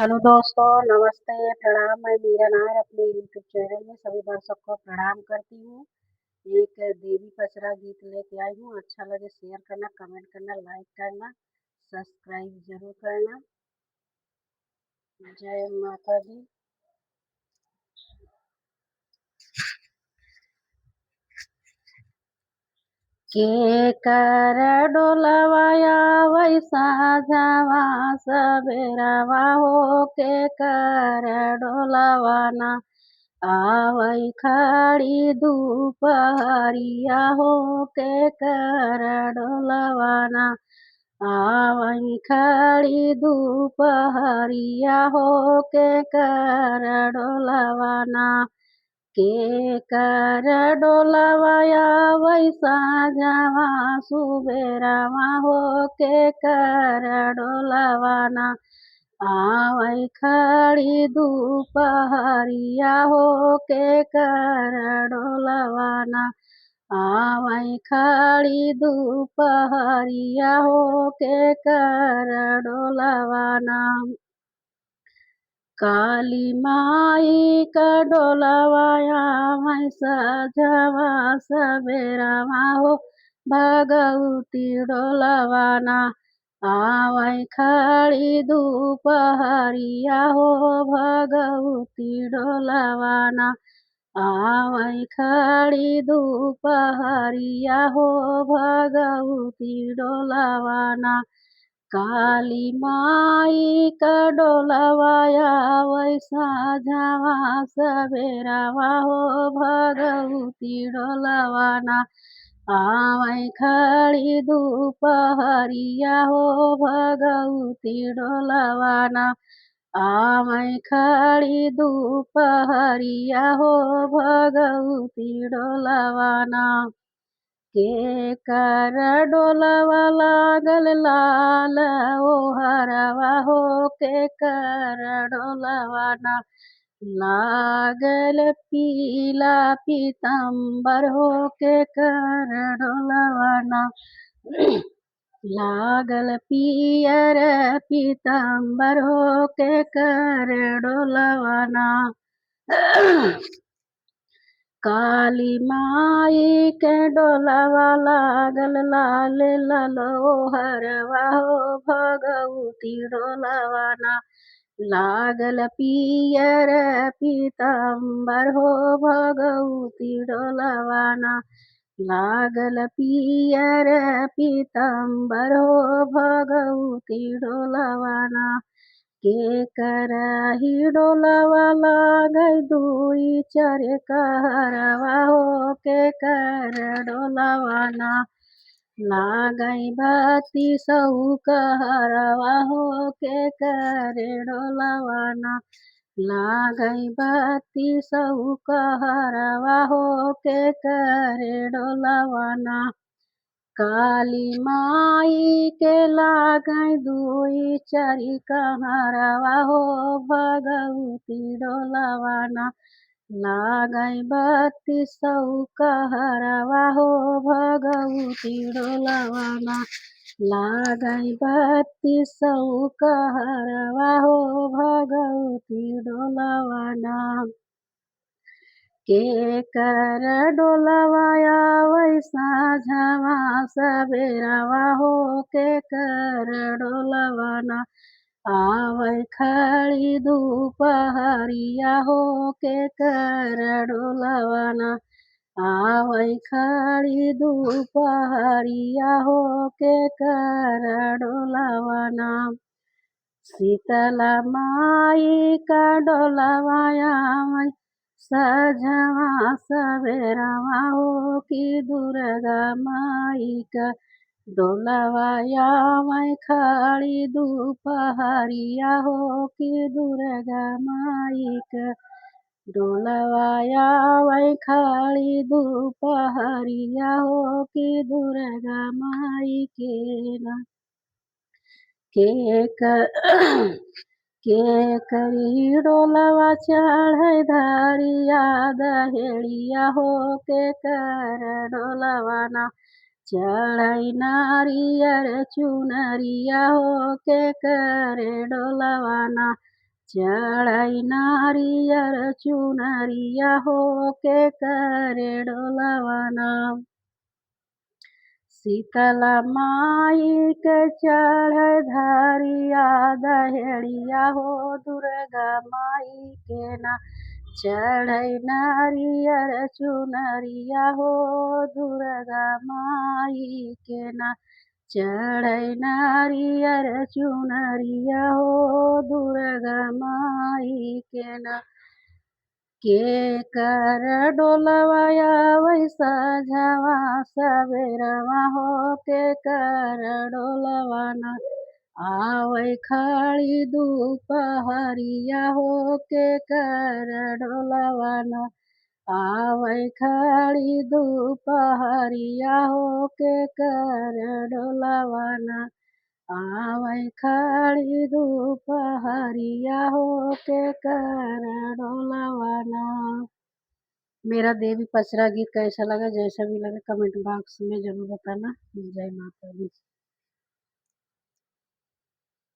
Hello दोस्तों, नमस्ते, प्रणाम। मैं मीरा नायर अपने यूट्यूब चैनल में सभी दर्शक को प्रणाम करती हूँ। एक देवी पचरा गीत लेके आई हूँ। अच्छा लगे शेयर करना, कमेंट करना, लाइक करना, सब्सक्राइब जरूर करना। जय माता दी। के कर डोलवाया वैसा जावा सबेरावा हो, के कर डोलवाना आवै खड़ी दुपहरिया हो, के कर डोलवाना आवै खड़ी दुपहरिया हो, के कर डोलवाना के कर डोलवाया वैसा जावा सुबेरावा हो, के कर डोलवाना आवै खड़ी दुपहरिया हो, के कर डोलवाना आवै खड़ी दुपहरिया हो, के कर डोलवाना काली माई का डोलवाया मैं सजवा सबेरावा हो, भगवती डोलवाना आवै खड़ी दुपहरिया हो, भगवती डोलवाना आवै खड़ी दुपहरिया हो, भगवती डोलवाना काली माई का डोलवाया वैसा जावा सबेरावा हो, भगवती डोलवाना आवै खड़ी दुपहरिया हो, भगवती डोलवाना आवै खड़ी दुपहरिया हो, भगवती डोलवाना के कर डोलवा लागल लाल ओ हरवा हो, के कर डोलवाना लागल पीला पीताम्बर हो, के कर डोलवाना लागल पियर पीताम्बर हो, के कर डोलवाना काली माई के डोलवा लागल लाल ललो हरवा हो, भगवती डोलवाना लागल पियर पीताम्बर हो, भगवती डोलवाना लागल पियर पीताम्बर हो, भगवती डोलवाना के करही डोलवा लागै दुई चार कहरवा हो, के कर डोलवाना लागै बत्ती सौ कहरवा हो, के कर डोलवाना लागै बत्ती सौ कहरवा हो, के कर डोलवाना काली माई के लागै दुई चारि कहरवा हो, भगवती डोलवाना लागै बत्ती सौ कहरवा हो, भगवती डोलवाना लागै बत्ती सौ कहरवा हो, भगवती डोलवाना के कर डोलवाया वैसा झवा सबेरावा हो, के कर डोलवाना आवै खड़ी दुपहरिया हो, के कर डोलवाना आवै खड़ी दुपहरिया हो, के कर डोलवाना शीतला माई का डोलवाया मैं सजवा सबेरावा हो, कि दुर्गा माई का डोलवाया मैं खड़ी दुपहरिया हो, कि दुर्गा माई का डोलवाया मैं खड़ी दुपहरिया हो, कि दुर्गा माई के ना के कर के करी डोलवा चढ़ै धरिया दहेड़िया हो, के कर डोलवाना चढ़ै नारियर चुनरिया हो, के कर डोलवाना चढ़ई नारियर चुनरिया हो के करे डोलवाना। शीतला माई के चढ़ धरिया दहेड़िया हो दुर्गा माई के ना। चढ़ई नारियर चुनरिया हो दुर्गा माई के ना। चढ़ई नारियर चुनरिया हो दुर्गा माई के ना। के कर डोलवाया वैसा झवा सवेरवा हो के कर डोलवाना। आवै खड़ी दुपहरिया हो के कर डोलवाना। आवै खड़ी दुपहरिया हो के कर डोलवाना। आवै खड़ी दुपहरिया हो के कर डोलवाना। मेरा देवी पचरा गीत कैसा लगा, जैसा भी लगा कमेंट बॉक्स में जरूर बताना। जय माता दी।